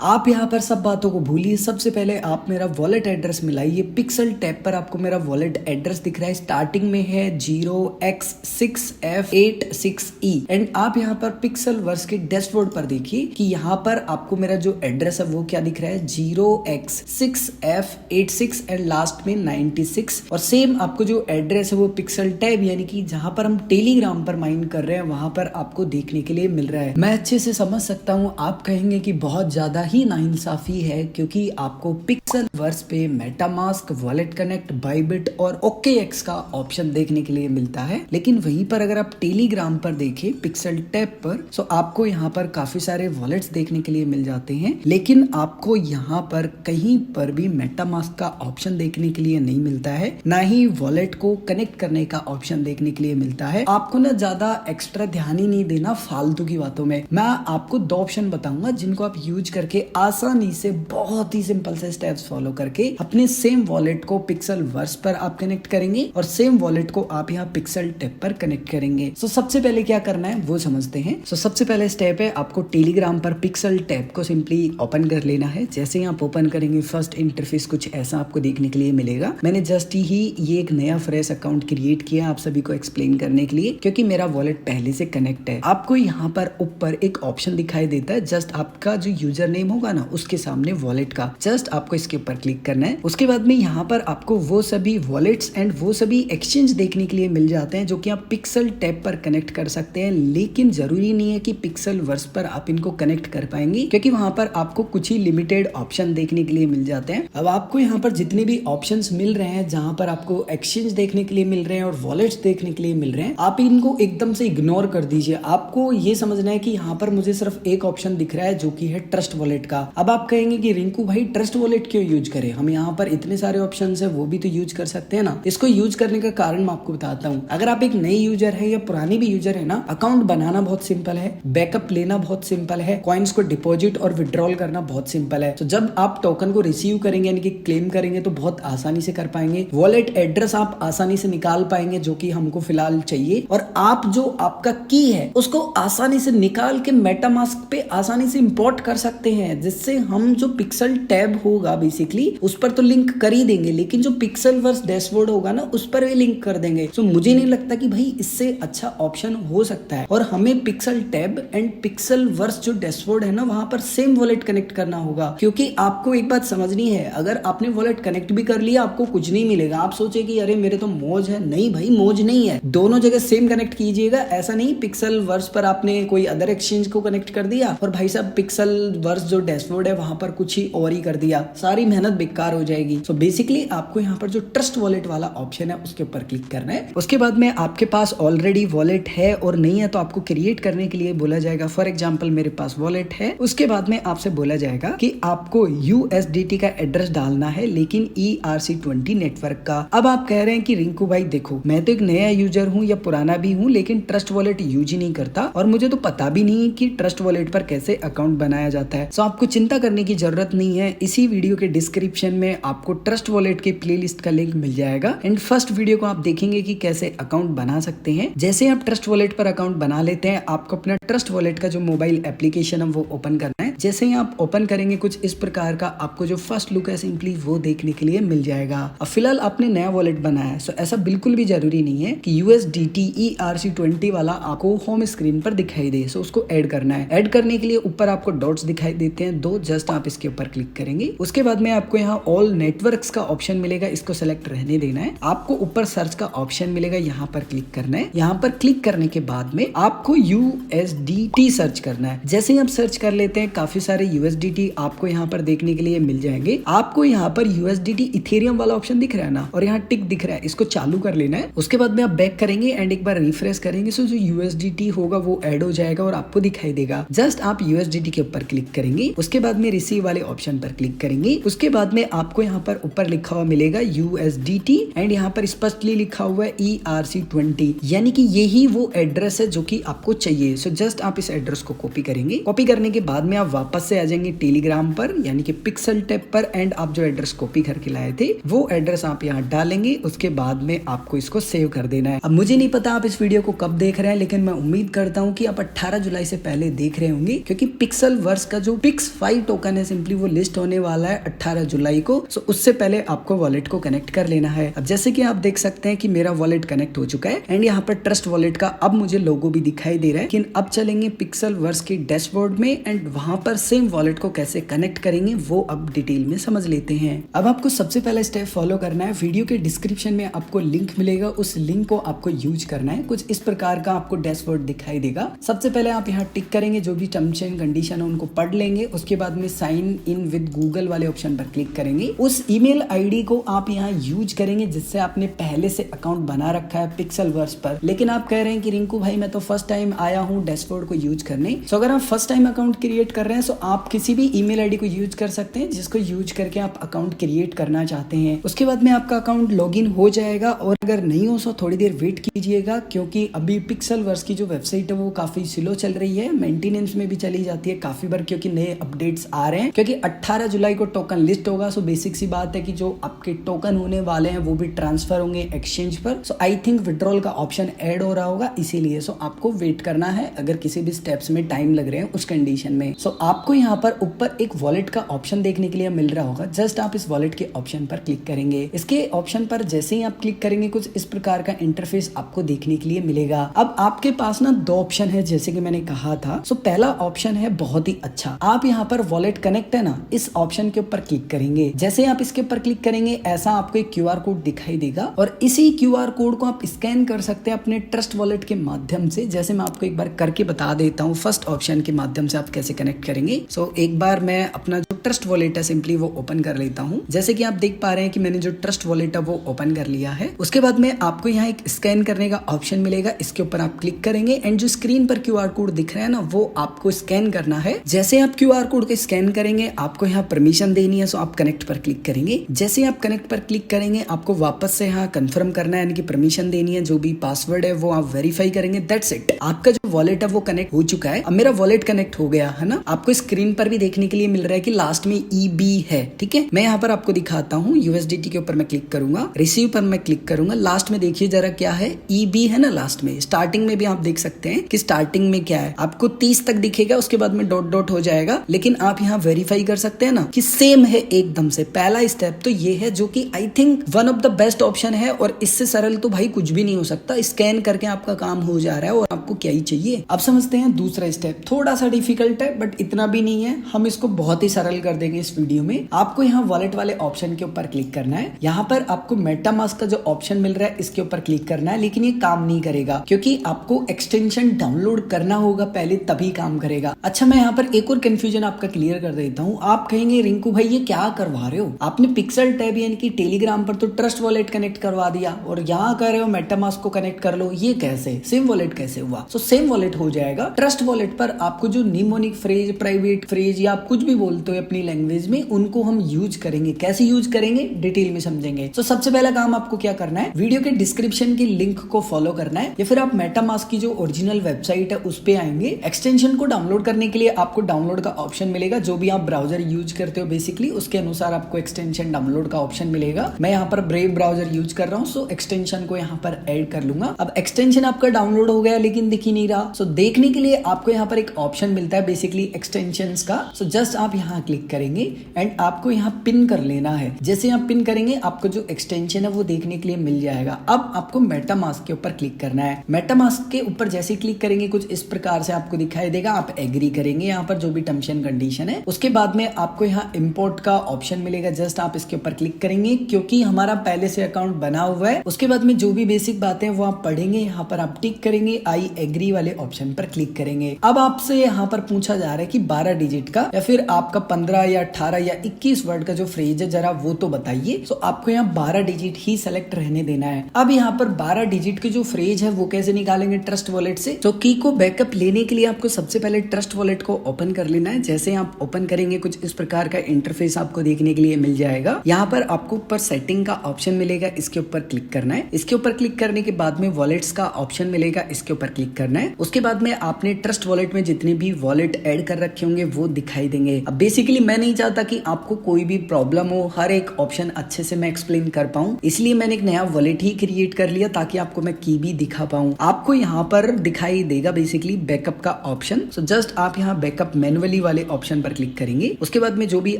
आप यहाँ पर सब बातों को भूलिए, सबसे पहले आप मेरा वॉलेट एड्रेस मिलाइए। पिक्सल टैब पर आपको मेरा वॉलेट एड्रेस दिख रहा है, स्टार्टिंग में है 0x6F86E एंड आप यहाँ पर पिक्सल वर्स के डैशबोर्ड पर देखिए कि यहाँ पर आपको मेरा जो एड्रेस है वो क्या दिख रहा है, 0x6F86 एंड लास्ट में 96। और सेम आपको जो एड्रेस है वो पिक्सल टैब यानी कि जहाँ पर हम टेलीग्राम पर माइन कर रहे हैं वहां पर आपको देखने के लिए मिल रहा है। मैं अच्छे से समझ सकता हूँ आप कहेंगे कि बहुत ज्यादा ही नाइंसाफी है क्योंकि आपको पिक्सल वर्स पे मेटामास्क, वॉलेट कनेक्ट, बाइबिट और OKX का ऑप्शन देखने के लिए मिलता है, लेकिन वहीं पर अगर आप टेलीग्राम पर देखें पिक्सल टैब पर तो आपको यहाँ पर काफी सारे वॉलेट्स देखने के लिए मिल जाते हैं, लेकिन आपको यहाँ पर कहीं पर भी मेटामास्क का ऑप्शन देखने के लिए नहीं मिलता है, ना ही वॉलेट को कनेक्ट करने का ऑप्शन देखने के लिए मिलता है। आपको ना ज्यादा एक्स्ट्रा ध्यान ही नहीं देना फालतू की बातों में। मैं आपको 2 ऑप्शन बताऊंगा जिनको आप यूज करके आसानी से बहुत ही सिंपल से स्टेप्स फॉलो करके अपने सेम वॉलेट को पिक्सल वर्स पर आप कनेक्ट करेंगे और सेम वॉलेट को आप यहाँ पिक्सल टैब पर कनेक्ट करेंगे। सो सबसे पहले क्या करना है वो समझते हैं। सो सबसे पहले स्टेप है आपको टेलीग्राम पर पिक्सल टैब को सिंपली ओपन कर लेना है। जैसे ही आप ओपन करेंगे फर्स्ट इंटरफेस कुछ ऐसा आपको देखने के लिए मिलेगा। मैंने जस्ट ही ये एक नया फ्रेश अकाउंट क्रिएट किया आप सभी को एक्सप्लेन करने के लिए क्योंकि मेरा वॉलेट पहले से कनेक्ट है। आपको यहाँ पर ऊपर एक ऑप्शन दिखाई देता है, जस्ट आपका जो यूजर नेम होगा ना उसके सामने वॉलेट का जस्ट आपको इसके ऊपर क्लिक करना है। उसके बाद में यहाँ पर आपको वो सभी वॉलेट्स एंड वो सभी एक्सचेंज देखने के लिए मिल जाते हैं जो कि आप पिक्सल टैब पर कनेक्ट कर सकते हैं, लेकिन जरूरी नहीं है कि पिक्सल वर्स पर आप इनको कनेक्ट कर पाएंगे क्योंकि वहां पर आपको कुछ ही लिमिटेड ऑप्शन देखने के लिए मिल जाते हैं। अब आपको यहाँ पर जितने भी ऑप्शंस मिल रहे हैं जहां पर आपको एक्सचेंज देखने के लिए मिल रहे हैं और वॉलेट्स देखने के लिए मिल रहे हैं, आप इनको एकदम से इग्नोर कर दीजिए। आपको ये समझना है कि यहाँ पर मुझे सिर्फ एक ऑप्शन दिख रहा है जो कि है ट्रस्ट वॉलेट का। अब आप कहेंगे कि रिंकू भाई ट्रस्ट वॉलेट क्यों यूज करें, हम यहाँ पर इतने सारे ऑप्शन है वो भी तो यूज कर सकते हैं ना। इसको यूज करने का कारण मैं आपको बताता हूँ। अगर आप एक नई यूजर है या पुरानी भी यूजर है ना, अकाउंट बनाना बहुत सिंपल है, बैकअप लेना बहुत सिंपल है, कॉइन्स को डिपॉजिट और विड्रॉल करना बहुत सिंपल है। तो जब आप टोकन को रिसीव करेंगे यानी कि क्लेम करेंगे तो बहुत आसानी से कर पाएंगे। वॉलेट एड्रेस आप आसानी से निकाल पाएंगे जो कि हमको फिलहाल चाहिए, और आप जो आपका की है उसको आसानी से निकाल के मेटामास्क पे आसानी से इंपोर्ट कर सकते हैं, जिससे हम जो पिक्सल टैब होगा बेसिकली उस पर तो लिंक कर ही देंगे, लेकिन जो पिक्सल वर्स डैशबोर्ड होगा ना उस पर भी लिंक कर देंगे। तो मुझे नहीं लगता कि भाई इससे अच्छा ऑप्शन हो सकता है। और हमें पिक्सल टैब एंड पिक्सल वर्स जो डैशबोर्ड है ना वहां पर सेम वॉलेट कनेक्ट करना होगा, क्योंकि आपको एक बात समझनी है, अगर आपने वॉलेट कनेक्ट भी कर लिया आपको कुछ नहीं मिलेगा। आप सोचे कि अरे मेरे तो मौज है, नहीं भाई मौज नहीं है, दोनों जगह सेम कनेक्ट कीजिएगा। ऐसा नहीं पिक्सल वर्स पर आपने कोई अदर एक्सचेंज को कनेक्ट कर दिया और भाई साहब पिक्सल वर्स जो डैशबोर्ड है वहां पर कुछ ही और ही कर दिया, सारी मेहनत बेकार हो जाएगी। सो बेसिकली आपको यहाँ पर जो ट्रस्ट वॉलेट वाला ऑप्शन है उसके ऊपर क्लिक करना है। उसके बाद में आपके पास ऑलरेडी वॉलेट है और नहीं है तो आपको क्रिएट करने के लिए बोला जाएगा। फॉर एग्जांपल मेरे पास वॉलेट है, उसके बाद में आपसे बोला जाएगा कि आपको USDT का एड्रेस डालना है, लेकिन ERC20 नेटवर्क का। अब आप कह रहे हैं कि रिंकू भाई देखो मैं तो एक नया यूजर हूँ या पुराना भी हूँ, लेकिन ट्रस्ट वॉलेट यूज ही नहीं करता और मुझे तो पता भी नहीं कि ट्रस्ट वॉलेट पर कैसे अकाउंट बनाया जाता है। सो आपको चिंता करने की जरूरत नहीं है। इसी वीडियो के डिस्क्रिप्शन में आपको ट्रस्ट वॉलेट के प्लेलिस्ट का लिंक मिल जाएगा एंड फर्स्ट वीडियो को आप देखेंगे कि कैसे अकाउंट बना सकते हैं। जैसे आप ट्रस्ट वॉलेट पर अकाउंट बना लेते हैं, आपको अपना ट्रस्ट वॉलेट का जो मोबाइल एप्लीकेशन है वो ओपन करना है। जैसे ही आप ओपन करेंगे कुछ इस प्रकार का आपको जो फर्स्ट लुक है सिंपली वो देखने के लिए मिल जाएगा। अब फिलहाल आपने नया वॉलेट बनाया है, सो ऐसा बिल्कुल भी जरूरी नहीं है कि USDT ERC20 वाला आपको होम स्क्रीन पर दिखाई दे। सो उसको ऐड करना है। ऐड करने के लिए ऊपर आपको डॉट्स दिखाई देते हैं 2, जस्ट आप इसके ऊपर क्लिक करेंगे। उसके बाद में आपको यहाँ ऑल नेटवर्क्स का ऑप्शन मिलेगा, इसको सेलेक्ट रहने देना है। आपको ऊपर सर्च का ऑप्शन मिलेगा, यहाँ पर क्लिक करना है। यहाँ पर क्लिक करने के बाद में आपको USDT सर्च करना है। जैसे ही आप सर्च कर लेते हैं काफी सारे USDT आपको यहाँ पर देखने के लिए मिल जाएंगे। आपको यहाँ पर USDT इथेरियम वाला ऑप्शन दिख रहा है ना, और यहाँ टिक दिख रहा है, इसको चालू कर लेना है। उसके बाद में आप बैक करेंगे एंड एक बार रिफ्रेश करेंगे, सो जो USDT होगा वो ऐड हो जाएगा और आपको दिखाई देगा। जस्ट आप USDT के ऊपर क्लिक करेंगे, उसके बाद में रिसीव वाले ऑप्शन पर क्लिक करेंगे। उसके बाद में आपको यहाँ पर ऊपर लिखा हुआ मिलेगा USDT एंड यहाँ पर स्पष्टली लिखा हुआ है ERC20, यानी कि यही वो एड्रेस है जो कि आपको चाहिए। सो जस्ट आप इस एड्रेस को कॉपी करेंगे। कॉपी करने के बाद में आप वापस से आ जाएंगे टेलीग्राम पर यानी कि पिक्सल टैब पर एंड आप जो एड्रेस कॉपी करके लाए थे वो एड्रेस आप यहाँ डालेंगे। उसके बाद में आपको इसको सेव कर देना है। अब मुझे नहीं पता आप इस वीडियो को कब देख रहे हैं, लेकिन मैं उम्मीद करता हूँ कि आप 18 जुलाई से पहले देख रहे होंगे, क्योंकि पिक्सल वर्स का जो पिक्स 5 टोकन है सिंपली वो लिस्ट होने वाला है 18 जुलाई को। सो उससे पहले आपको वॉलेट को कनेक्ट कर लेना है। अब जैसे कि आप देख सकते हैं कि मेरा वॉलेट कनेक्ट हो चुका है एंड यहाँ पर ट्रस्ट वॉलेट का अब मुझे लोगो भी दिखाई दे रहा है। लेकिन अब चलेंगे पिक्सल वर्स के डैशबोर्ड में एंड वहां पर सेम वॉलेट को कैसे कनेक्ट करेंगे वो अब डिटेल में समझ लेते हैं। अब आपको सबसे पहला स्टेप फॉलो करना है। वीडियो के डिस्क्रिप्शन में आपको लिंक मिलेगा, उस लिंक को आपको यूज करना है। कुछ इस प्रकार का आपको डैशबोर्ड दिखाई देगा। सबसे पहले आप यहाँ टिक करेंगे, जो भी टर्म्स एंड कंडीशन है उनको पढ़ लेंगे। उसके बाद में साइन इन विद गूगल वाले ऑप्शन पर क्लिक करेंगे। उस ईमेल आईडी को आप यहाँ यूज करेंगे जिससे आपने पहले से अकाउंट बना रखा है पिक्सल वर्स पर। लेकिन आप कह रहे हैं कि रिंकू भाई मैं तो फर्स्ट टाइम आया हूँ डैशबोर्ड को यूज करने। सो अगर आप फर्स्ट टाइम अकाउंट क्रिएट कर रहे हैं तो आप किसी भी ईमेल आईडी को यूज कर सकते हैं जिसको यूज करके आप अकाउंट क्रिएट करना चाहते हैं। उसके बाद में आपका अकाउंट लॉगिन हो जाएगा और अगर नहीं हो तो थोड़ी देर वेट कीजिएगा, क्योंकि अभी पिक्सल वर्स की जो वेबसाइट है वो काफी स्लो चल रही है। मेंटेनेंस में भी चली जाती है काफी बार, क्योंकि नए अपडेट्स आ रहे हैं। क्योंकि 18 जुलाई को टोकन लिस्ट होगा। सो बेसिक सी बात है कि जो आपके टोकन होने वाले हैं वो भी ट्रांसफर होंगे एक्सचेंज पर। सो आई थिंक विड्रॉल का ऑप्शन ऐड हो रहा होगा, इसीलिए सो आपको वेट करना है अगर किसी भी स्टेप्स में टाइम लग रहे हैं उस कंडीशन में। सो आपको यहाँ पर ऊपर एक वॉलेट का ऑप्शन देखने के लिए मिल रहा होगा। जस्ट आप इस वॉलेट के ऑप्शन पर क्लिक करेंगे। इसके ऑप्शन पर जैसे ही आप क्लिक करेंगे कुछ इस प्रकार का इंटरफेस आपको देखने के लिए मिलेगा। अब आपके पास ना दो ऑप्शन है जैसे कि मैंने कहा था। सो पहला ऑप्शन है बहुत ही अच्छा, आप यहाँ पर वॉलेट कनेक्ट है ना, इस ऑप्शन के ऊपर क्लिक करेंगे। जैसे आप इसके ऊपर क्लिक करेंगे ऐसा आपको एक क्यूआर कोड दिखाई देगा और इसी क्यूआर कोड को आप स्कैन कर सकते हैं अपने ट्रस्ट वॉलेट के माध्यम से। जैसे मैं आपको एक बार करके बता देता हूँ फर्स्ट ऑप्शन के माध्यम से आप कैसे कनेक्ट करेंगे। सो एक बार मैं अपना जो ट्रस्ट वॉलेट है सिंपली वो ओपन कर लेता हूँ। जैसे कि आप देख पा रहे हैं कि मैंने जो ट्रस्ट वॉलेट है वो ओपन कर लिया है। उसके बाद में आपको यहाँ एक स्कैन करने का ऑप्शन मिलेगा, इसके ऊपर आप क्लिक करेंगे एंड जो स्क्रीन पर क्यूआर कोड दिख रहा है ना वो आपको स्कैन करना है। जैसे आप क्यूआर कोड को स्कैन करेंगे आपको यहाँ परमिशन देनी है। सो आप कनेक्ट पर क्लिक करेंगे। जैसे आप कनेक्ट पर क्लिक करेंगे आपको वापस से यहाँ कंफर्म करना है, यानी कि परमिशन देनी है। जो भी पासवर्ड है वो आप वेरीफाई करेंगे। दैट्स इट, आपका जो वॉलेट है वो कनेक्ट हो चुका है। अब मेरा वॉलेट कनेक्ट हो गया है ना। आपको स्क्रीन पर भी देखने के लिए मिल रहा है कि लास्ट में EB है। ठीक है, मैं यहाँ पर आपको दिखाता हूँ। USDT के ऊपर मैं क्लिक करूंगा, रिसीव पर मैं क्लिक करूंगा। लास्ट में देखिए जरा क्या है, EB है ना लास्ट में। स्टार्टिंग में भी आप देख सकते हैं कि स्टार्टिंग में क्या है, आपको 30 तक दिखेगा, उसके बाद में डॉट डॉट हो जाएगा। लेकिन आप यहाँ वेरीफाई कर सकते हैं ना कि सेम है एकदम से। पहला स्टेप तो ये है जो कि I think one of the best option है और इससे सरल तो भाई कुछ भी नहीं हो सकता। स्कैन करके आपका काम हो जा रहा है और आपको क्या ही चाहिए। अब समझते हैं दूसरा स्टेप, थोड़ा सा डिफिकल्ट है बट इतना भी नहीं है, हम इसको बहुत ही सरल कर देंगे इस वीडियो में। आपको यहाँ वॉलेट वाले ऑप्शन के ऊपर क्लिक करना है। यहाँ पर आपको मेटामास्क का जो ऑप्शन मिल रहा है इसके ऊपर क्लिक करना है, लेकिन ये काम नहीं करेगा क्योंकि आपको एक्सटेंशन डाउनलोड करना होगा पहले, तभी काम करेगा। अच्छा, मैं यहाँ पर एक और कंफ्यूजन आपका क्लियर कर देता हूँ। आप कहेंगे रिंकू भाई ये क्या करवा रहे हो, आपने पिक्सल टैब यानी कि टेलीग्राम पर तो ट्रस्ट वॉलेट कनेक्ट करवा दिया और यहाँ कह रहे हो मेटामास्क को कनेक्ट कर लो, ये कैसे, सेम वॉलेट कैसे हुआ? सो सेम वॉलेट हो जाएगा। ट्रस्ट वॉलेट पर आपको जो निमोनिक फ्रेज, प्राइवेट फ्रेज या आप कुछ भी बोलते हो अपनी लैंग्वेज में, उनको हम यूज करेंगे। कैसे यूज करेंगे डिटेल में समझेंगे। सो सबसे पहला काम आपको क्या करना है, वीडियो के डिस्क्रिप्शन की लिंक को फॉलो करना है या फिर आप मेटामास्क की जो ओरिजिनल वेबसाइट है उस पे आएंगे। एक्सटेंशन को डाउनलोड करने के लिए आपको डाउनलोड का ऑप्शन मिलेगा। जो भी आप ब्राउजर यूज करते हो बेसिकली उसके अनुसार आपको एक्सटेंशन डाउनलोड का ऑप्शन मिलेगा। मैं यहाँ पर ब्रेव ब्राउजर यूज कर रहा हूँ, सो एक्सटेंशन को यहाँ पर ऐड कर लूंगा। अब एक्सटेंशन आपका डाउनलोड हो गया लेकिन दिख ही नहीं रहा। सो देखने के लिए आपको यहाँ पर एक ऑप्शन मिलता है बेसिकली एक्सटेंशंस का। सो जस्ट आप यहाँ क्लिक करेंगे एंड आपको यहाँ पिन कर लेना है। जैसे आप पिन करेंगे आपको जो एक्सटेंशन है वो देखने के लिए मिल जाएगा। अब आपको मेटामास्क के ऊपर क्लिक करना है। मेटामास्क के ऊपर जैसे क्लिक करेंगे कुछ इस प्रकार से आपको दिखाई देगा। आप एग्री करेंगे यहाँ पर जो भी टर्म्स एंड कंडीशन है। उसके बाद में आपको यहाँ इंपोर्ट का ऑप्शन मिलेगा। जस्ट आप इसके ऊपर क्लिक करेंगे क्योंकि हमारा पहले से अकाउंट बना हुआ है। उसके बाद में जो भी बेसिक बातें वो आप पढ़ेंगे। यहाँ पर आप टिक करेंगे, आई एग्री वाले ऑप्शन पर क्लिक करेंगे। अब आपसे यहाँ पर पूछा जा रहा है कि 12 डिजिट का या फिर आपका 15 या 18 या 21 वर्ड का जो फ्रेज है जरा वो तो बताइए। सो आपको यहाँ 12 डिजिट ही सेलेक्ट रहने देना है। अब यहाँ पर 12 डिजिट के जो फ्रेज है वो कैसे निकालेंगे ट्रस्ट वॉलेट से। तो की को बैकअप लेने के लिए आपको सबसे पहले ट्रस्ट वॉलेट को ओपन कर लेना है। जैसे आप ओपन करेंगे कुछ इस प्रकार का इंटरफेस आपको देखने के लिए मिल जाएगा। यहाँ पर आपको ऊपर सेटिंग का ऑप्शन मिलेगा, इसके ऊपर क्लिक करना है। इसके ऊपर क्लिक करने के बाद में वॉलेट्स का ऑप्शन मिलेगा, इसके ऊपर क्लिक करना है। उसके बाद में आपने ट्रस्ट वॉलेट में जितनी भी वॉलेट ऐड कर रखे होंगे वो दिखाई देंगे। अब बेसिकली मैं नहीं चाहता कि आपको कोई भी प्रॉब्लम हो, हर एक ऑप्शन अच्छे से मैं एक्सप्लेन कर पाऊं, इसलिए मैंने एक नया वॉलेट ही क्रिएट कर लिया ताकि आपको मैं की भी दिखा पाऊं। आपको यहाँ पर दिखाई देगा बेसिकली बैकअप का ऑप्शन। सो जस्ट आप यहाँ बैकअप मैनुअली वाले ऑप्शन पर क्लिक करेंगे। उसके बाद में जो भी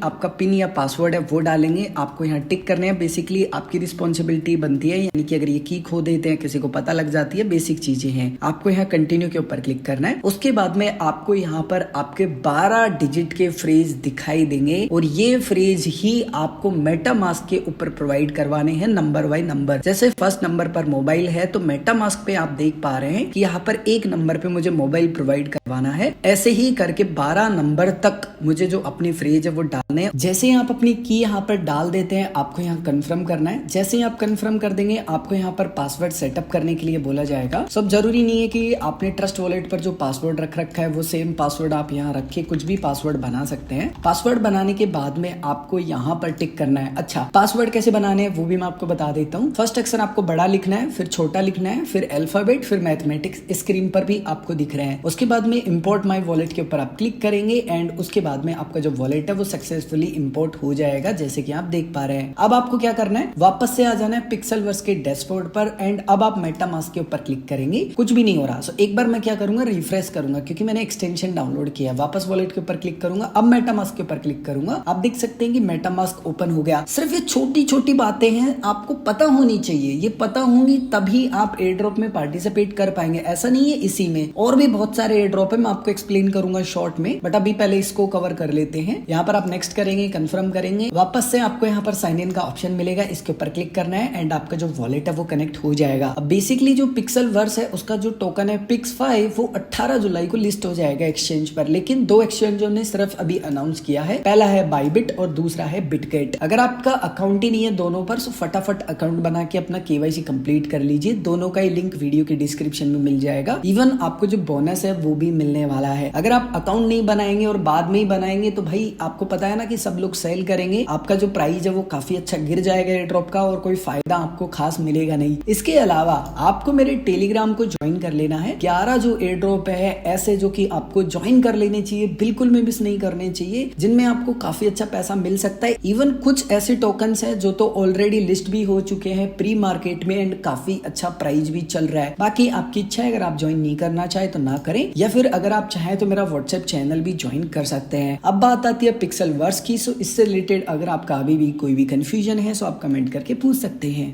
आपका पिन या पासवर्ड है वो डालेंगे, आपको यहाँ टिक करने हैं। बेसिकली आपकी रिस्पॉन्सिबिलिटी बनती है, यानी कि अगर ये की खो देते हैं, किसी को पता लग जाती है, बेसिक चीजें हैं। आपको यहाँ कंटिन्यू के ऊपर क्लिक करना है। उसके बाद में आपको यहाँ पर आपके 12 डिजिट के फ्रेज दिखाई देंगे और ये फ्रेज ही आपको मेटामास्क के ऊपर प्रोवाइड करवाने हैं नंबर बाय नंबर। जैसे फर्स्ट नंबर पर मोबाइल है तो मेटामास्क पे आप देख पा रहे हैं कि यहाँ पर एक नंबर पे मुझे मोबाइल प्रोवाइड करवाना है। ऐसे ही करके 12 नंबर तक मुझे जो अपनी फ्रेज है वो डालने हैं। जैसे ही आप अपनी की यहाँ पर डाल देते हैं, आपको यहाँ कंफर्म करना है। जैसे ही आप कंफर्म कर देंगे, आपको यहाँ पर पासवर्ड सेटअप करने के लिए बोला जाएगा। सब जरूरी नहीं है कि आपने ट्रस्ट वॉलेट पर जो पासवर्ड रख रखा है वो सेम पासवर्ड आप यहाँ रखे, कुछ भी पासवर्ड बना सकते हैं। पासवर्ड बनाने के बाद में आपको यहाँ पर टिक करना है। अच्छा, पासवर्ड कैसे बनाने हैं वो भी मैं आपको बता देता हूँ। फर्स्ट अक्षर आपको बड़ा लिखना है, फिर छोटा लिखना है, फिर अल्फाबेट, फिर मैथमेटिक्स स्क्रीन पर भी आपको दिख रहे हैं। उसके बाद में इंपोर्ट माय वॉलेट के ऊपर आप क्लिक करेंगे एंड उसके बाद में आपका जो वॉलेट है वो सक्सेसफुली इंपोर्ट हो जाएगा, जैसे कि आप देख पा रहे हैं। अब आपको क्या करना है, वापस से आ जाना है पिक्सेलवर्स के डैशबोर्ड पर एंड अब आप मेटामास्क के ऊपर क्लिक करेंगे। कुछ भी नहीं हो रहा। सो एक बार मैं क्या करूंगा, रिफ्रेश करूंगा क्योंकि मैंने एक्सटेंशन डाउनलोड किया। वापस वॉलेट के ऊपर क्लिक करूंगा, अब मेटामास्क के ऊपर क्लिक करूंगा। आप देख सकते हैं कि मेटामास्क ओपन हो गया। सिर्फ ये छोटी छोटी बातें हैं, आपको पता होनी चाहिए। ये पता होंगी तभी आप एयर ड्रॉप में पार्टिसिपेट कर पाएंगे। ऐसा नहीं है इसी में, और भी बहुत सारे एयर ड्रॉप है, मैं आपको एक्सप्लेन करूंगा शॉर्ट में, बट अभी पहले इसको कवर कर लेते हैं। यहाँ पर आप नेक्स्ट करेंगे, कंफर्म करेंगे, वापस से आपको यहाँ पर साइन इन का ऑप्शन मिलेगा, इसके ऊपर क्लिक करना है एंड आपका जो वॉलेट है वो कनेक्ट हो जाएगा। अब बेसिकली जो पिक्सेलवर्स है उसका जो टोकन है पिक्स5 वो 18 जुलाई को लिस्ट हो जाएगा एक्सचेंज पर, लेकिन 2 एक्सचेंजों ने सिर्फ अभी अनाउंस किया है। पहला है बाइबिट और दूसरा है बिटगेट। अगर आपका अकाउंट ही नहीं है दोनों पर, तो फटाफट अकाउंट बना के अपना केवाईसी कंप्लीट कर लीजिए। दोनों का ही लिंक वीडियो के डिस्क्रिप्शन में मिल जाएगा। इवन आपको जो बोनस है वो भी मिलने वाला है। अगर आप अकाउंट नहीं बनाएंगे और बाद में ही बनाएंगे तो भाई आपको पता है ना कि सब लोग सेल करेंगे, आपका जो प्राइस है वो काफी अच्छा गिर जाएगा एयर ड्रॉप का और कोई फायदा आपको खास मिलेगा नहीं। इसके अलावा आपको मेरे टेलीग्राम को ज्वाइन कर लेना है। 11 जो एयर ड्रॉप है ऐसे जो कि आपको ज्वाइन कर लेने चाहिए, बिल्कुल भी मिस नहीं करने चाहिए, जिनमें आपको काफी अच्छा पैसा मिल सकता है। इवन कुछ ऐसे टोकन्स है जो तो ऑलरेडी लिस्ट भी हो चुके हैं प्री मार्केट में एंड काफी अच्छा प्राइस भी चल रहा है। बाकी आपकी इच्छा है, अगर आप ज्वाइन नहीं करना चाहे तो ना करें, या फिर अगर आप चाहें तो मेरा व्हाट्सएप चैनल भी ज्वाइन कर सकते हैं। अब बात आती है पिक्सेलवर्स की। सो इससे रिलेटेड अगर आपका अभी भी कोई भी कंफ्यूजन है तो आप कमेंट करके पूछ सकते हैं।